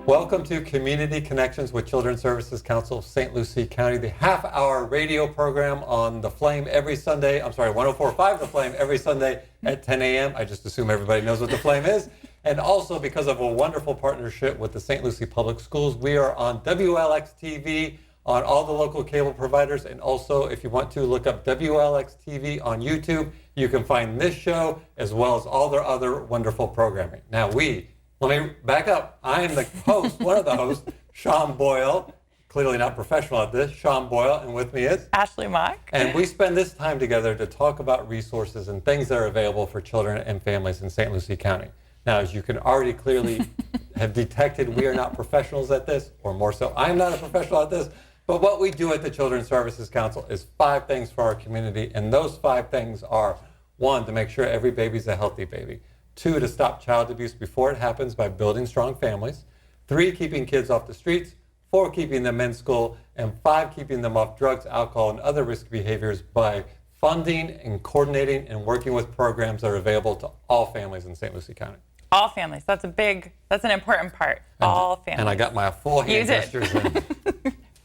Welcome to Community Connections with Children's Services Council of St. Lucie County, the half-hour radio program on The Flame every Sunday. 104.5 The Flame every Sunday at 10 a.m. I just assume everybody knows what The Flame is. And also because of a wonderful partnership with the St. Lucie Public Schools, we are on WLX TV on all the local cable providers. And also, if you want to look up WLX TV on YouTube, you can find this show as well as all their other wonderful programming. Now, let me back up. I am the host, one of the hosts, Sean Boyle, clearly not professional at this, Sean Boyle, and with me is Ashley Mock. And we spend this time together to talk about resources and things that are available for children and families in St. Lucie County. Now, as you can already clearly have detected, we are not professionals at this, or more so, I'm not a professional at this, but what we do at the Children's Services Council is 5 things for our community, and those 5 things are, 1, to make sure every baby's a healthy baby. 2, to stop child abuse before it happens by building strong families. 3, keeping kids off the streets. 4, keeping them in school. And 5, keeping them off drugs, alcohol, and other risk behaviors by funding and coordinating and working with programs that are available to all families in St. Lucie County. All families. That's an important part. All families. And I got my full hand gestures in.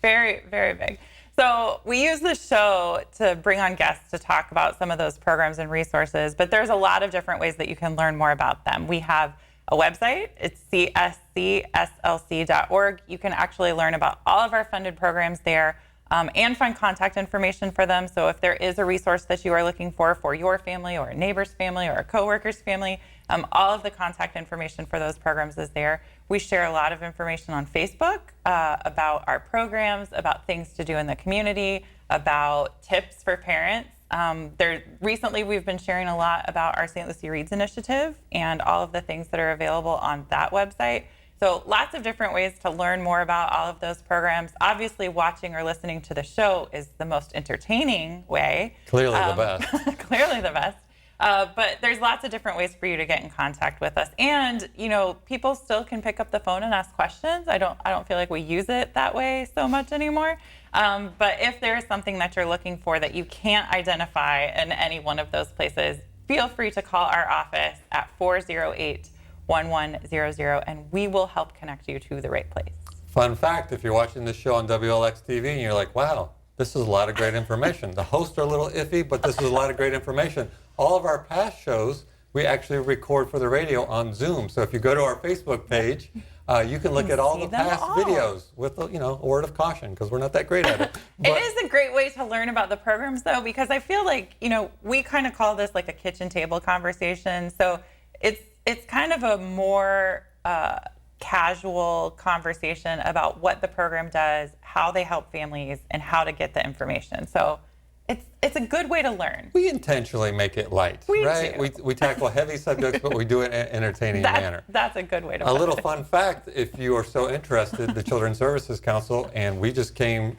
Very, very big. So we use this show to bring on guests to talk about some of those programs and resources, but there's a lot of different ways that you can learn more about them. We have a website. It's cscslc.org. You can actually learn about all of our funded programs there and find contact information for them. So if there is a resource that you are looking for your family or a neighbor's family or a coworker's family, all of the contact information for those programs is there. We share a lot of information on Facebook about our programs, about things to do in the community, about tips for parents. Recently, we've been sharing a lot about our St. Lucie Reads initiative and all of the things that are available on that website. So lots of different ways to learn more about all of those programs. Obviously, watching or listening to the show is the most entertaining way. Clearly the best. Clearly the best. But there's lots of different ways for you to get in contact with us. And, people still can pick up the phone and ask questions. I don't feel like we use it that way so much anymore. But if there is something that you're looking for that you can't identify in any one of those places, feel free to call our office at 408-1100, and we will help connect you to the right place. Fun fact, if you're watching this show on WLX TV and you're like, wow, this is a lot of great information. The hosts are a little iffy, but this is a lot of great information. All of our past shows, we actually record for the radio on Zoom. So if you go to our Facebook page, you can look at all the past videos with a word of caution, because we're not that great at it. It is a great way to learn about the programs, though, because I feel like, we kind of call this like a kitchen table conversation. So it's kind of a more casual conversation about what the program does, how they help families, and how to get the information. So it's a good way to learn. We intentionally make it light, right? We tackle heavy subjects, but we do it in an entertaining manner. That's a good way to put it. A little fun fact, if you are so interested, the Children's Services Council, and we just came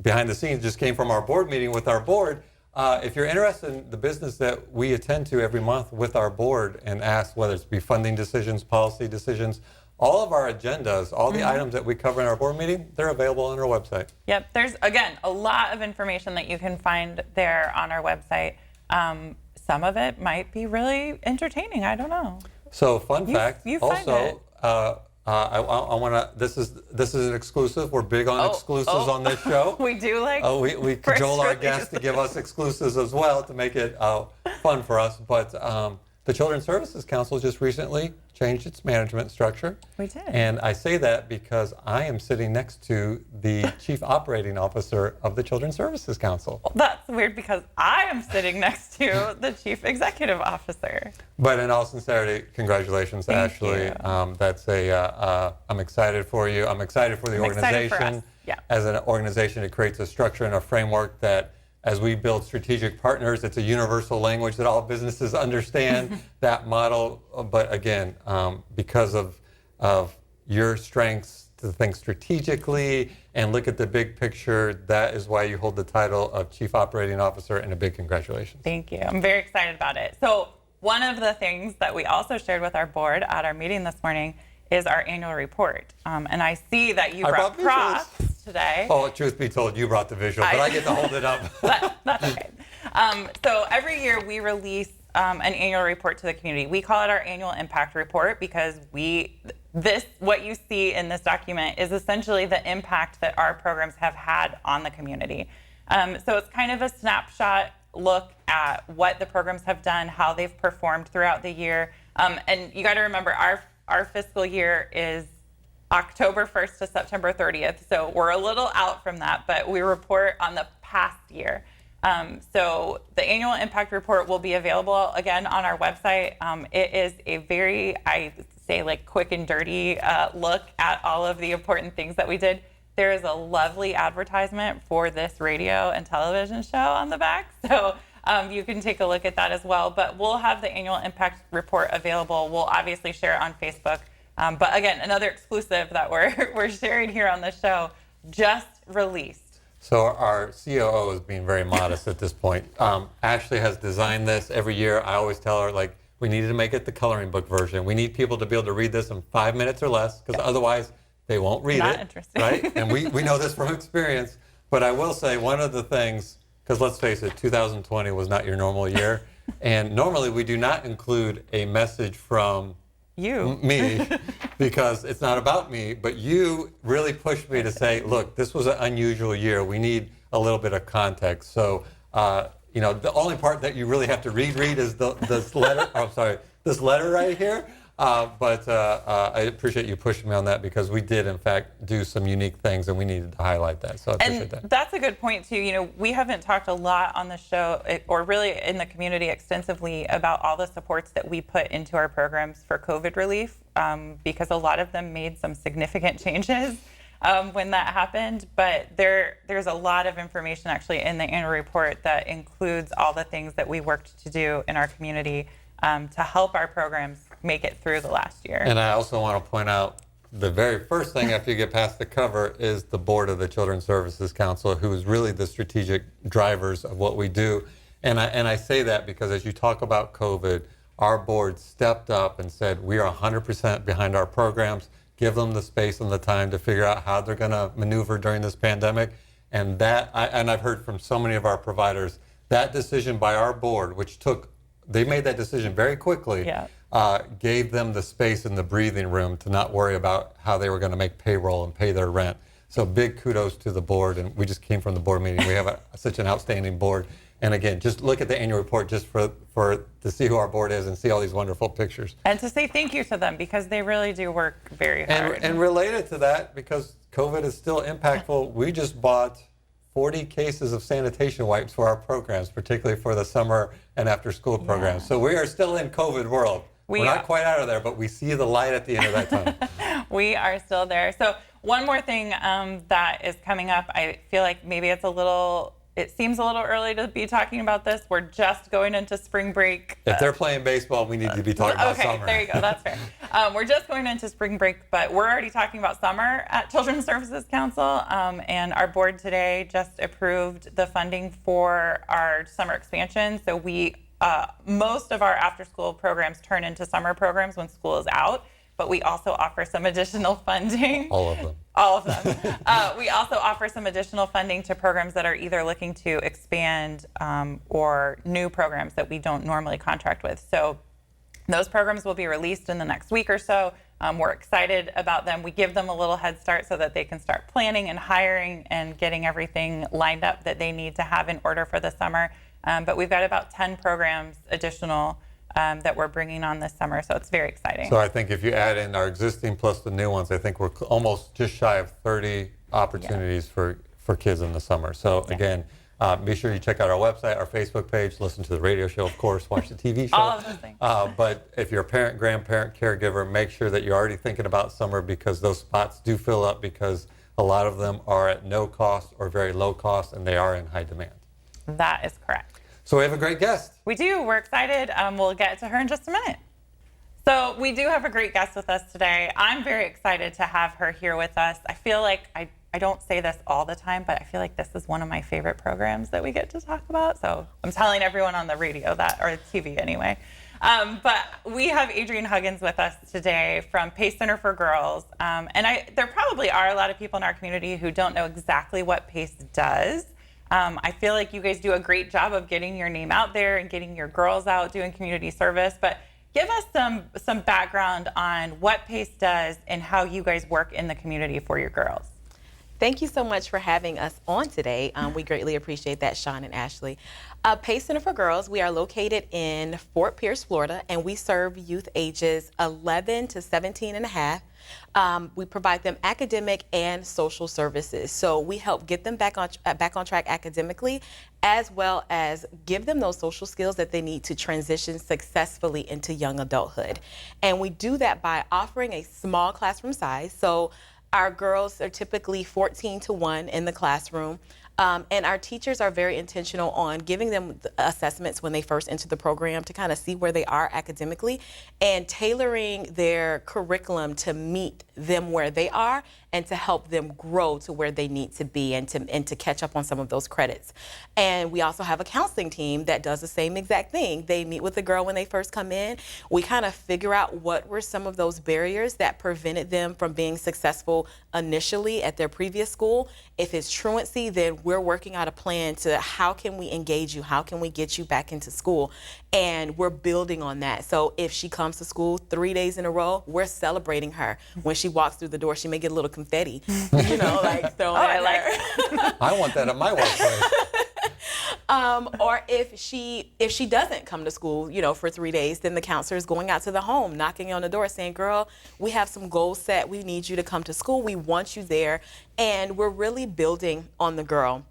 behind the scenes, just came from our board meeting with our board. If you're interested in the business that we attend to every month with our board and ask whether it's be funding decisions, policy decisions, all of our agendas, all the items that we cover in our board meeting, they're available on our website. Yep, there's, again, a lot of information that you can find there on our website. Some of it might be really entertaining, I don't know. So fun fact, you also, I want to, this is an exclusive. We're big on exclusives on this show. We do like we cajole our guests to give us exclusives as well to make it fun for us. But the Children's Services Council just recently changed its management structure. We did. And I say that because I am sitting next to the Chief Operating Officer of the Children's Services Council. Well, that's weird because I am sitting next to the Chief Executive Officer. But in all sincerity, congratulations, Thank Ashley. you. I'm excited for you. I'm excited for the organization. For us. Yeah. As an organization, it creates a structure and a framework that, as we build strategic partners, it's a universal language that all businesses understand that model. But again, because of your strengths to think strategically and look at the big picture, that is why you hold the title of Chief Operating Officer, and a big congratulations. Thank you. I'm very excited about it. So one of the things that we also shared with our board at our meeting this morning is our annual report. And I see that you brought props today. Oh, truth be told, you brought the visual, but I get to hold it up. That's okay. So every year we release an annual report to the community. We call it our annual impact report because we what you see in this document is essentially the impact that our programs have had on the community. So it's kind of a snapshot look at what the programs have done, how they've performed throughout the year. And you got to remember, our fiscal year is October 1st to September 30th. So we're a little out from that, but we report on the past year. So the annual impact report will be available again on our website. It is a very, I say, like quick and dirty look at all of the important things that we did. There is a lovely advertisement for this radio and television show on the back. So you can take a look at that as well. But we'll have the annual impact report available. We'll obviously share it on Facebook. But again, another exclusive that we're sharing here on the show, just released. So our COO is being very modest at this point. Ashley has designed this every year. I always tell her, like, we needed to make it the coloring book version. We need people to be able to read this in 5 minutes or less, because otherwise they won't read Not it. interesting. Right? And we know this from experience. But I will say one of the things, because let's face it, 2020 was not your normal year. And normally we do not include a message from me, because it's not about me, but you really pushed me to say, look, this was an unusual year. We need a little bit of context. So, the only part that you really have to read is this letter. This letter right here. But I appreciate you pushing me on that, because we did, in fact, do some unique things, and we needed to highlight that. So I appreciate that. That's a good point, too. We haven't talked a lot on the show, or really in the community extensively, about all the supports that we put into our programs for COVID relief, because a lot of them made some significant changes when that happened. But there's a lot of information actually in the annual report that includes all the things that we worked to do in our community to help our programs make it through the last year. And I also want to point out, the very first thing after you get past the cover is the board of the Children's Services Council, who is really the strategic drivers of what we do. And I say that because as you talk about COVID, our board stepped up and said, we are 100% behind our programs, give them the space and the time to figure out how they're going to maneuver during this pandemic. And I've heard from so many of our providers, that decision by our board, they made that decision very quickly, gave them the space and the breathing room to not worry about how they were going to make payroll and pay their rent. So big kudos to the board. And we just came from the board meeting. We have such an outstanding board. And again, just look at the annual report just to see who our board is and see all these wonderful pictures. And to say thank you to them, because they really do work very hard. And related to that, because COVID is still impactful, we just bought 40 cases of sanitation wipes for our programs, particularly for the summer and after school programs. So we are still in COVID world. We're not quite out of there, but we see the light at the end of that tunnel. We are still there. So one more thing that is coming up, I feel like maybe it seems a little early to be talking about this. We're just going into spring break. If they're playing baseball, we need to be talking about summer. Okay, there you go. That's fair. We're just going into spring break, but we're already talking about summer at Children's Services Council. And our board today just approved the funding for our summer expansion. So most of our after-school programs turn into summer programs when school is out, but we also offer some additional funding. All of them. All of them. We also offer some additional funding to programs that are either looking to expand or new programs that we don't normally contract with. So those programs will be released in the next week or so. We're excited about them. We give them a little head start so that they can start planning and hiring and getting everything lined up that they need to have in order for the summer. But we've got about 10 programs additional that we're bringing on this summer, so it's very exciting. So I think if you add in our existing plus the new ones, I think we're almost just shy of 30 opportunities for kids in the summer. So again, be sure you check out our website, our Facebook page, listen to the radio show, of course, watch the TV show. All of those things. But if you're a parent, grandparent, caregiver, make sure that you're already thinking about summer, because those spots do fill up, because a lot of them are at no cost or very low cost, and they are in high demand. That is correct. So we have a great guest. We do. We're excited. We'll get to her in just a minute. So we do have a great guest with us today. I'm very excited to have her here with us. I feel like I don't say this all the time, but I feel like this is one of my favorite programs that we get to talk about. So I'm telling everyone on the radio that, or TV anyway. But we have Adrienne Huggins with us today from PACE Center for Girls. And there probably are a lot of people in our community who don't know exactly what PACE does. I feel like you guys do a great job of getting your name out there and getting your girls out doing community service. But give us some background on what PACE does and how you guys work in the community for your girls. Thank you so much for having us on today. We greatly appreciate that, Sean and Ashley. PACE Center for Girls, we are located in Fort Pierce, Florida, and we serve youth ages 11 to 17 and a half. We provide them academic and social services. So we help get them back on track academically, as well as give them those social skills that they need to transition successfully into young adulthood. And we do that by offering a small classroom size. So our girls are typically 14 to 1 in the classroom. And our teachers are very intentional on giving them assessments when they first enter the program to kind of see where they are academically and tailoring their curriculum to meet them where they are and to help them grow to where they need to be and to catch up on some of those credits. And we also have a counseling team that does the same exact thing. They meet with the girl when they first come in. We kind of figure out what were some of those barriers that prevented them from being successful initially at their previous school. If it's truancy, then we're working out a plan to how can we engage you, how can we get you back into school, and we're building on that. So if she comes to school 3 days in a row, we're celebrating her. When she walks through the door, she may get a little confetti, like throwing at her. I want that at my workplace. Or if she doesn't come to school, for 3 days, then the counselor is going out to the home, knocking on the door saying, girl, we have some goals set. We need you to come to school. We want you there. And we're really building on the girl.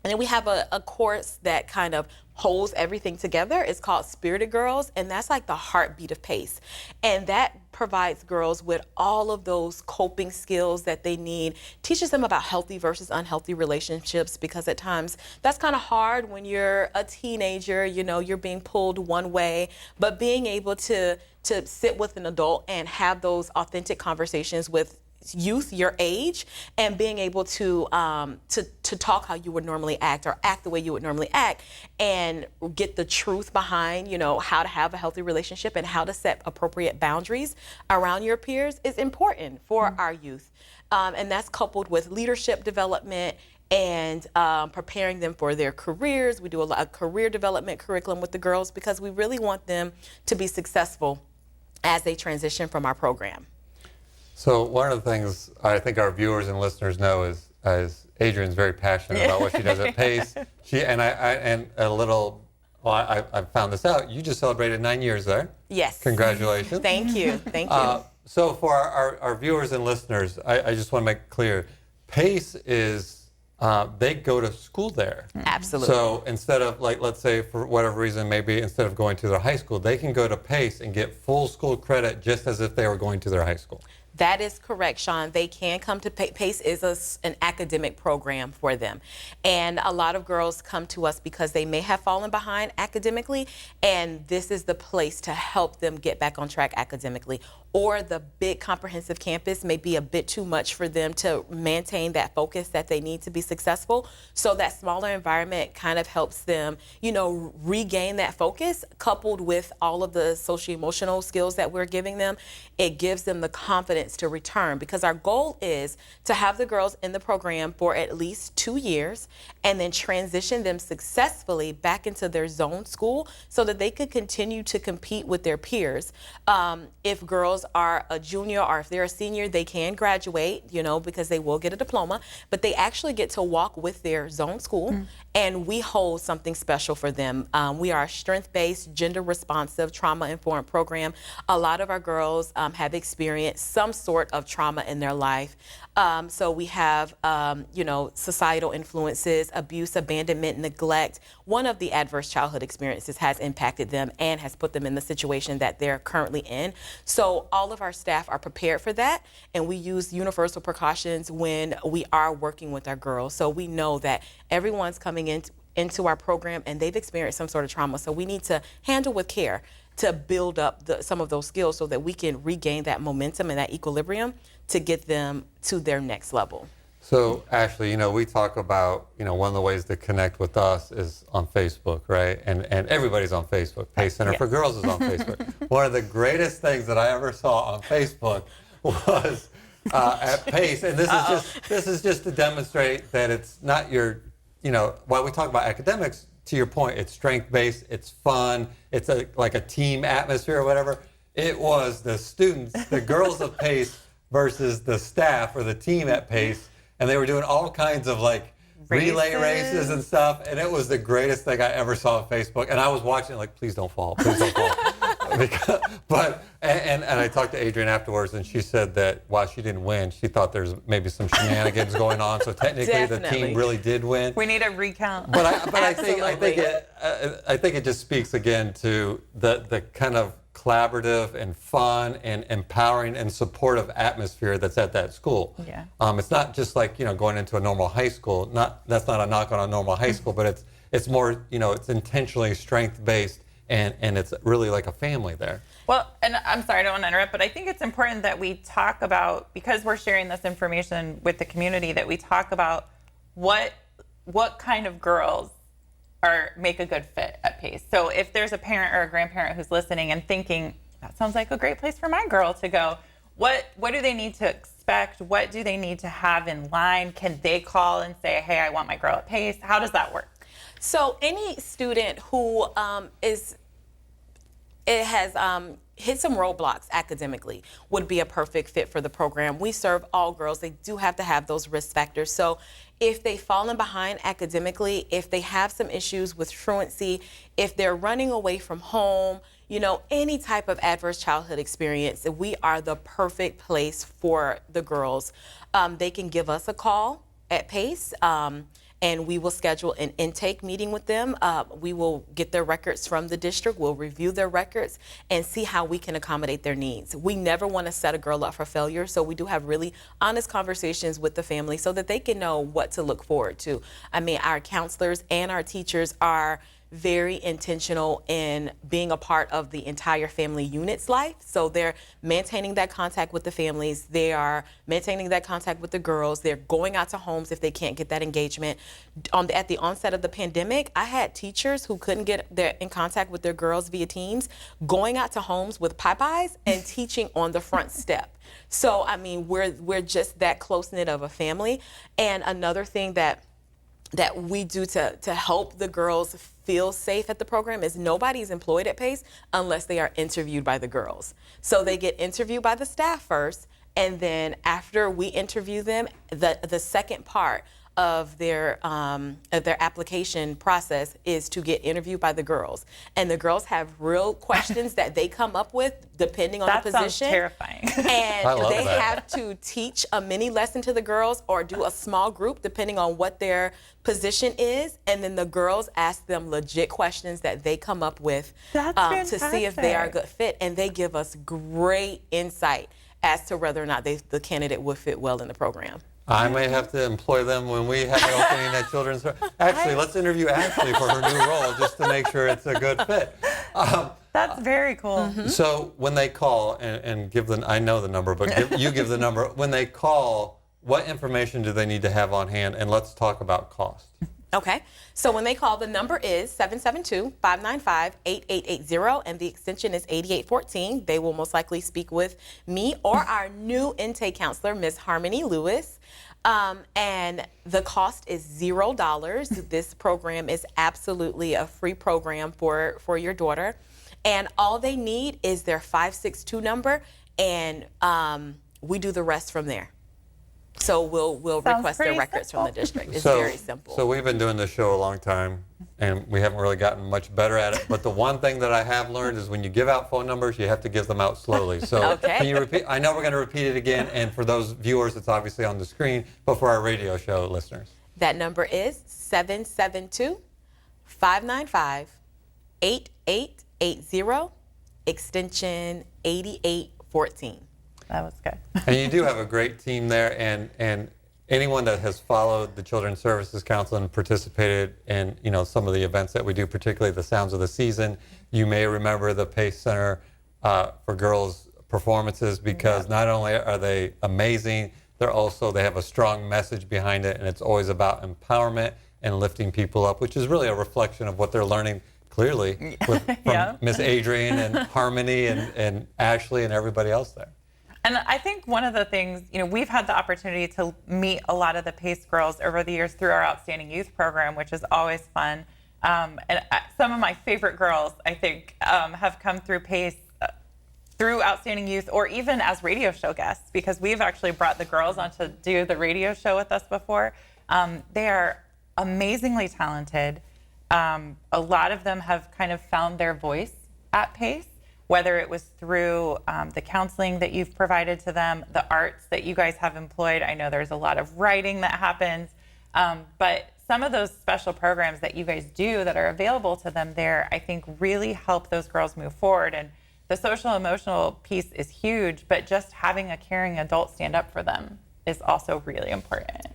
And then we have a course that kind of holds everything together. It's called Spirited Girls, and that's like the heartbeat of PACE. And that provides girls with all of those coping skills that they need, teaches them about healthy versus unhealthy relationships, because at times that's kind of hard when you're a teenager, you're being pulled one way, but being able to sit with an adult and have those authentic conversations with youth your age and being able to talk how you would normally act or act the way you would normally act and get the truth behind how to have a healthy relationship and how to set appropriate boundaries around your peers is important for our youth, and that's coupled with leadership development and preparing them for their careers. We do a career development curriculum with the girls because we really want them to be successful as they transition from our program. So one of the things I think our viewers and listeners know is Adrienne's very passionate about what she does at PACE. I found this out. You just celebrated 9 years there. Yes. Congratulations. Thank you. Thank you. So for our viewers and listeners, I just want to make clear, PACE is, they go to school there. Absolutely. So instead of, let's say for whatever reason, maybe instead of going to their high school, they can go to PACE and get full school credit just as if they were going to their high school. That is correct, Sean. They can come to PACE. Is an academic program for them. And a lot of girls come to us because they may have fallen behind academically, and this is the place to help them get back on track academically. Or the big comprehensive campus may be a bit too much for them to maintain that focus that they need to be successful. So that smaller environment kind of helps them, regain that focus, coupled with all of the socio-emotional skills that we're giving them. It gives them the confidence to return, because our goal is to have the girls in the program for at least 2 years and then transition them successfully back into their zone school so that they could continue to compete with their peers. If girls are a junior or if they're a senior, they can graduate, because they will get a diploma, but they actually get to walk with their zone school, and we hold something special for them. We are a strength-based, gender-responsive, trauma-informed program. A lot of our girls have experienced some sort of trauma in their life. So we have, societal influences, abuse, abandonment, neglect. One of the adverse childhood experiences has impacted them and has put them in the situation that they're currently in. So all of our staff are prepared for that, and we use universal precautions when we are working with our girls. So we know that everyone's coming into our program and they've experienced some sort of trauma. So we need to handle with care to build up some of those skills so that we can regain that momentum and that equilibrium to get them to their next level. So Ashley, we talk about, one of the ways to connect with us is on Facebook, right? And everybody's on Facebook. PACE Center for Girls is on Facebook. One of the greatest things that I ever saw on Facebook was at PACE, and this is just to demonstrate that it's not your, while we talk about academics, to your point, it's strength-based, it's fun, it's like a team atmosphere or whatever. It was the students, the girls of PACE versus the staff or the team at PACE, and they were doing all kinds of like relay races and stuff, and it was the greatest thing I ever saw on Facebook. And I was watching it like, please don't fall, please don't fall. And I talked to Adrienne afterwards, and she said that while she didn't win, she thought there's maybe some shenanigans going on. So technically, the team really did win. We need a recount. But I think it just speaks again to the kind of collaborative and fun and empowering and supportive atmosphere that's at that school. Yeah. It's not just like, going into a normal high school. That's not a knock on a normal high school, but it's more, it's intentionally strength-based, and it's really like a family there. Well, and I'm sorry, I don't want to interrupt, but I think it's important that we talk about, because we're sharing this information with the community, that we talk about what kind of girls make a good fit at PACE. So if there's a parent or a grandparent who's listening and thinking, that sounds like a great place for my girl to go, what do they need to expect? What do they need to have in line? Can they call and say, hey, I want my girl at PACE? How does that work? So any student who has hit some roadblocks academically would be a perfect fit for the program. We serve all girls. They do have to have those risk factors. So if they've fallen behind academically, if they have some issues with truancy, if they're running away from home, any type of adverse childhood experience, we are the perfect place for the girls. They can give us a call at PACE. And we will schedule an intake meeting with them. We will get their records from the district. We'll review their records and see how we can accommodate their needs. We never want to set a girl up for failure, so we do have really honest conversations with the family so that they can know what to look forward to. I mean, our counselors and our teachers are very intentional in being a part of the entire family unit's life. So they're maintaining that contact with the families. They are maintaining that contact with the girls. They're going out to homes if they can't get that engagement. At the onset of the pandemic, I had teachers who couldn't get in contact with their girls via Teams, going out to homes with Popeyes and teaching on the front step. So, I mean, we're just that close-knit of a family. And another thing that we do to help the girls feel safe at the program is nobody's employed at PACE unless they are interviewed by the girls. So they get interviewed by the staff first, and then after we interview them, the second part of their application process is to get interviewed by the girls. And the girls have real questions that they come up with depending on the position. That sounds terrifying. And they have to teach a mini lesson to the girls or do a small group depending on what their position is. And then the girls ask them legit questions that they come up with to see if they are a good fit. And they give us great insight as to whether or not the candidate would fit well in the program. I may have to employ them when we have an opening at Children's. Actually, let's interview Ashley for her new role just to make sure it's a good fit. That's very cool. Mm-hmm. So when they call and give I know the number, but you give the number. When they call, what information do they need to have on hand? And let's talk about cost. Okay, so when they call, the number is 772-595-8880, and the extension is 8814. They will most likely speak with me or our new intake counselor, Ms. Harmony Lewis. And the cost is $0. This program is absolutely a free program for your daughter. And all they need is their 562 number, and we do the rest from there. So we'll request their records from the district. It's very simple. So we've been doing this show a long time, and we haven't really gotten much better at it. But the one thing that I have learned is when you give out phone numbers, you have to give them out slowly. So Can you repeat? I know we're going to repeat it again, and for those viewers, it's obviously on the screen, but for our radio show listeners. That number is 772-595-8880, extension 8814. That was good. And you do have a great team there, and anyone that has followed the Children's Services Council and participated in some of the events that we do, particularly the Sounds of the Season, you may remember the PACE Center for Girls performances, because not only are they amazing, they have a strong message behind it, and it's always about empowerment and lifting people up, which is really a reflection of what they're learning clearly from Miss Adrienne and Harmony and Ashley and everybody else there. And I think one of the things, we've had the opportunity to meet a lot of the PACE girls over the years through our Outstanding Youth program, which is always fun. And some of my favorite girls, I think, have come through PACE through Outstanding Youth, or even as radio show guests, because we've actually brought the girls on to do the radio show with us before. They are amazingly talented. A lot of them have kind of found their voice at PACE, whether it was through the counseling that you've provided to them, the arts that you guys have employed. I know there's a lot of writing that happens, but some of those special programs that you guys do that are available to them there, I think really help those girls move forward. And the social emotional piece is huge, but just having a caring adult stand up for them is also really important.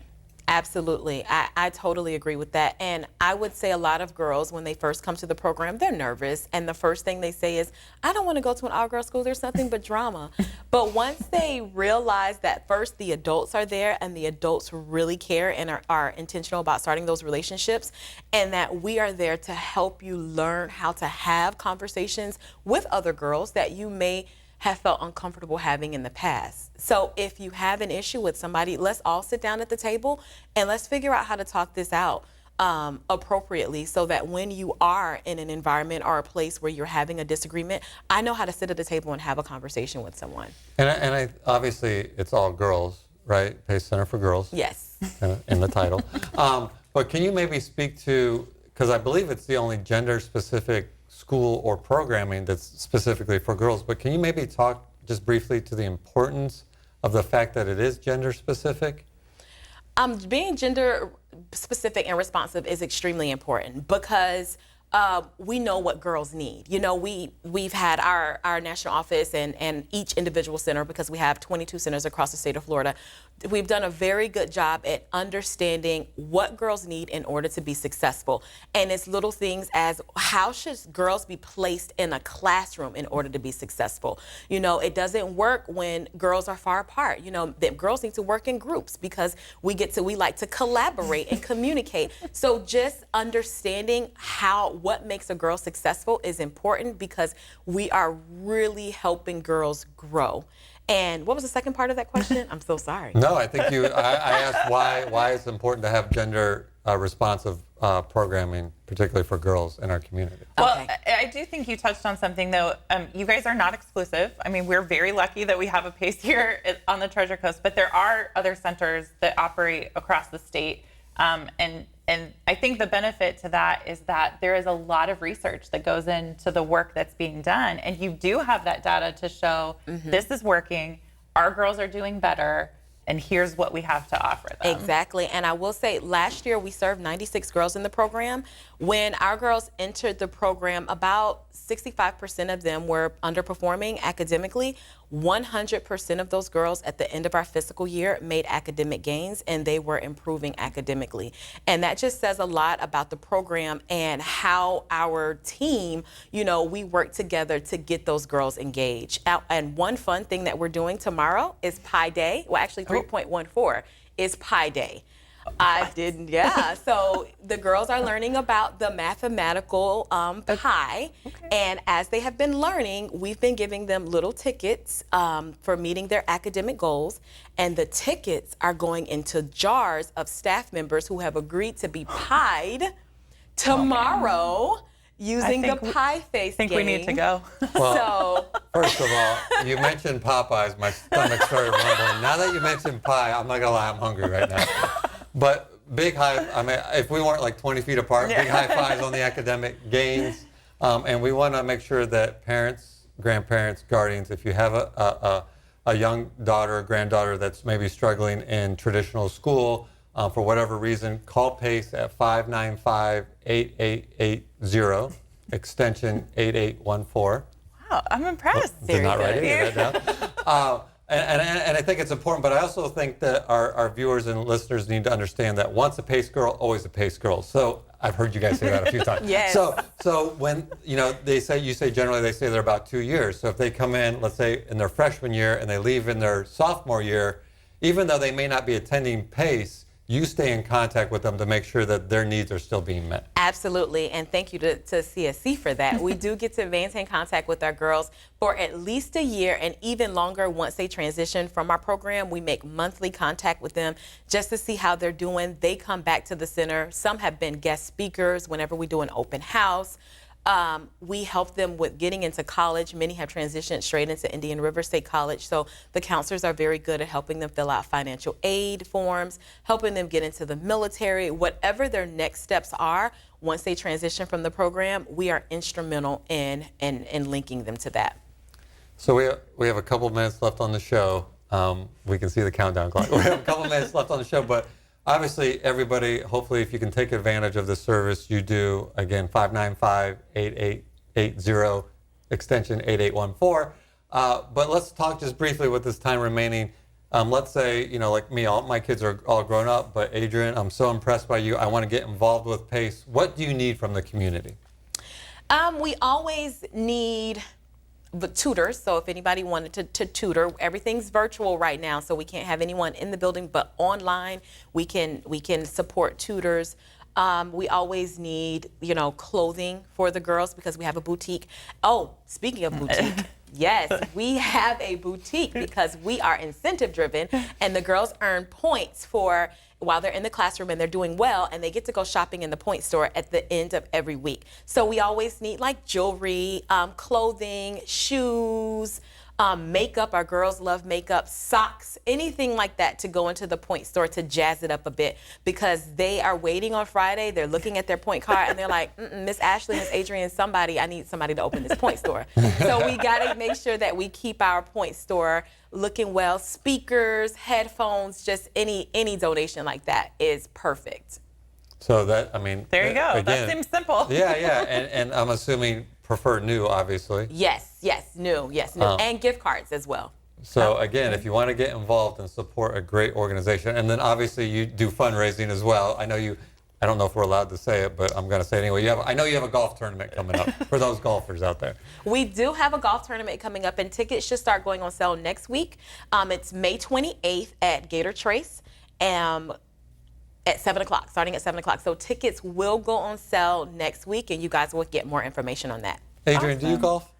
Absolutely. I totally agree with that. And I would say a lot of girls, when they first come to the program, they're nervous. And the first thing they say is, I don't want to go to an all-girl school. There's nothing but drama. But once they realize that first the adults are there and the adults really care and are intentional about starting those relationships, and that we are there to help you learn how to have conversations with other girls that you may have felt uncomfortable having in the past. So if you have an issue with somebody, let's all sit down at the table and let's figure out how to talk this out appropriately, so that when you are in an environment or a place where you're having a disagreement, I know how to sit at the table and have a conversation with someone. And I obviously it's all girls, right? PACE Center for Girls. Yes. In the title. But can you maybe speak to, because I believe it's the only gender-specific school or programming that's specifically for girls, but can you maybe talk just briefly to the importance of the fact that it is gender specific? Being gender specific and responsive is extremely important, because we know what girls need. You know, we've had our national office and each individual center, because we have 22 centers across the state of Florida. We've done a very good job at understanding what girls need in order to be successful. And it's little things as, how should girls be placed in a classroom in order to be successful? You know, it doesn't work when girls are far apart. You know, that girls need to work in groups, because we like to collaborate and communicate. So just understanding what makes a girl successful is important, because we are really helping girls grow. And what was the second part of that question? I'm so sorry. No, I think I asked why it's important to have gender responsive programming, particularly for girls in our community. Well, Okay. I do think you touched on something, though. You guys are not exclusive. I mean, we're very lucky that we have a PACE here on the Treasure Coast, but there are other centers that operate across the state. And I think the benefit to that is that there is a lot of research that goes into the work that's being done. And you do have that data to show this is working, our girls are doing better, and here's what we have to offer them. Exactly. And I will say, last year we served 96 girls in the program. When our girls entered the program, about 65% of them were underperforming academically. 100% of those girls at the end of our fiscal year made academic gains, and they were improving academically. And that just says a lot about the program and how our team, you know, we work together to get those girls engaged. And one fun thing that we're doing tomorrow is Pi Day. Well, actually 3.14 is Pi Day. So the girls are learning about the mathematical pi, and as they have been learning, we've been giving them little tickets for meeting their academic goals, and the tickets are going into jars of staff members who have agreed to be pied tomorrow. Using the pie face I think game. we need to go. Well, first of all, you mentioned Popeyes, my stomach started rumbling. Now that you mentioned pie, I'm not gonna lie, I'm hungry right now. But big high, I mean, if we weren't like 20 feet apart, big high fives on the academic gains. And we wanna make sure that parents, grandparents, guardians, if you have a young daughter or granddaughter that's maybe struggling in traditional school, for whatever reason, call PACE at 595-8880, extension 8814. Wow, I'm impressed. Did not write any of that down. And I think it's important, but I also think that our viewers and listeners need to understand that once a PACE girl, always a PACE girl. So I've heard you guys say that a few times. Yes. So when, you know, you say generally they say they're about 2 years. So if they come in, let's say in their freshman year and they leave in their sophomore year, even though they may not be attending PACE, you stay in contact with them to make sure that their needs are still being met. Absolutely, and thank you to CSC for that. We do get to maintain contact with our girls for at least a year, and even longer once they transition from our program. We make monthly contact with them just to see how they're doing. They come back to the center. Some have been guest speakers whenever we do an open house. We help them with getting into college. Many have transitioned straight into Indian River State College. So the counselors are very good at helping them fill out financial aid forms, helping them get into the military, whatever their next steps are. Once they transition from the program, we are instrumental in linking them to that. So we have a couple minutes left on the show. We can see the countdown clock. We have a couple minutes left on the show, but obviously everybody, hopefully if you can take advantage of the service you do, again, 595-8880, extension 8814. But let's talk just briefly with this time remaining. Let's say, like me, all my kids are all grown up, but Adrienne, I'm so impressed by you. I want to get involved with PACE. What do you need from the community? We always need the tutors. So if anybody wanted to tutor, everything's virtual right now, so we can't have anyone in the building, but online we can support tutors. We always need, clothing for the girls because we have a boutique. Oh, speaking of boutique, yes, we have a boutique because we are incentive driven, and the girls earn points for while they're in the classroom and they're doing well, and they get to go shopping in the point store at the end of every week. So we always need like jewelry, clothing, shoes, makeup. Our girls love makeup, socks, anything like that to go into the point store to jazz it up a bit, because they are waiting on Friday. They're looking at their point card and they're like, Miss Ashley, Miss Adrienne, I need somebody to open this point store. So we got to make sure that we keep our point store looking well. Speakers, headphones, just any donation like that is perfect. So there you go. Again, that seems simple. Yeah. And I'm assuming prefer new, obviously. Yes, new, and gift cards as well. So again, if you want to get involved and support a great organization, and then obviously you do fundraising as well. I don't know if we're allowed to say it, but I'm going to say it anyway. I know you have a golf tournament coming up for those golfers out there. We do have a golf tournament coming up, and tickets should start going on sale next week. It's May 28th at Gator Trace. At 7 o'clock, starting at 7 o'clock. So tickets will go on sale next week, and you guys will get more information on that. Adrienne, do you golf?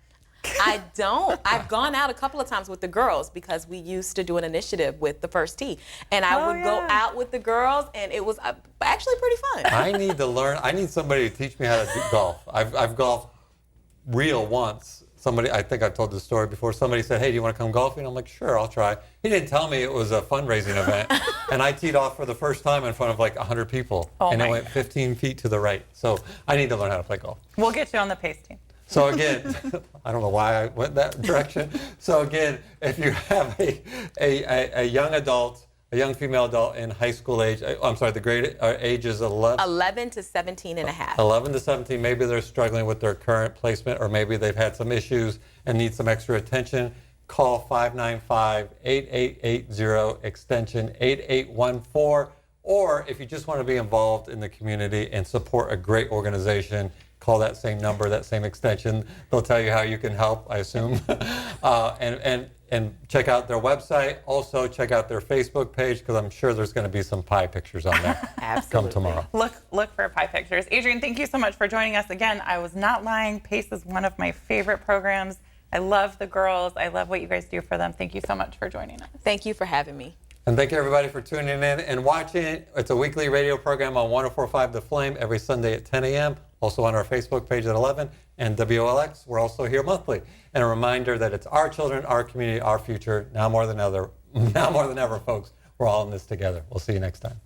I don't. I've gone out a couple of times with the girls because we used to do an initiative with the First Tee. And I would go out with the girls, and it was actually pretty fun. I need to learn. I need somebody to teach me how to do golf. I've golfed real once. I think I've told this story before. Somebody said, hey, do you want to come golfing? I'm like, sure, I'll try. He didn't tell me it was a fundraising event. And I teed off for the first time in front of like 100 people. And it went 15 feet to the right. So I need to learn how to play golf. We'll get you on the PACE team. So again, I don't know why I went that direction. So again, if you have a young adult, a young female adult in high school age, the grade age is 11 to 17 and a half. 11 to 17, maybe they're struggling with their current placement, or maybe they've had some issues and need some extra attention, call 595-8880, extension 8814. Or if you just want to be involved in the community and support a great organization, call that same number, that same extension. They'll tell you how you can help, I assume. And check out their website. Also, check out their Facebook page, because I'm sure there's going to be some pie pictures on there. Absolutely. Come tomorrow. Look for pie pictures. Adrienne, thank you so much for joining us again. I was not lying. PACE is one of my favorite programs. I love the girls. I love what you guys do for them. Thank you so much for joining us. Thank you for having me. And thank you, everybody, for tuning in and watching. It's a weekly radio program on 104.5 The Flame every Sunday at 10 a.m. Also on our Facebook page at 11. And WOLX, we're also here monthly. And a reminder that it's our children, our community, our future. Now more than ever, folks. We're all in this together. We'll see you next time.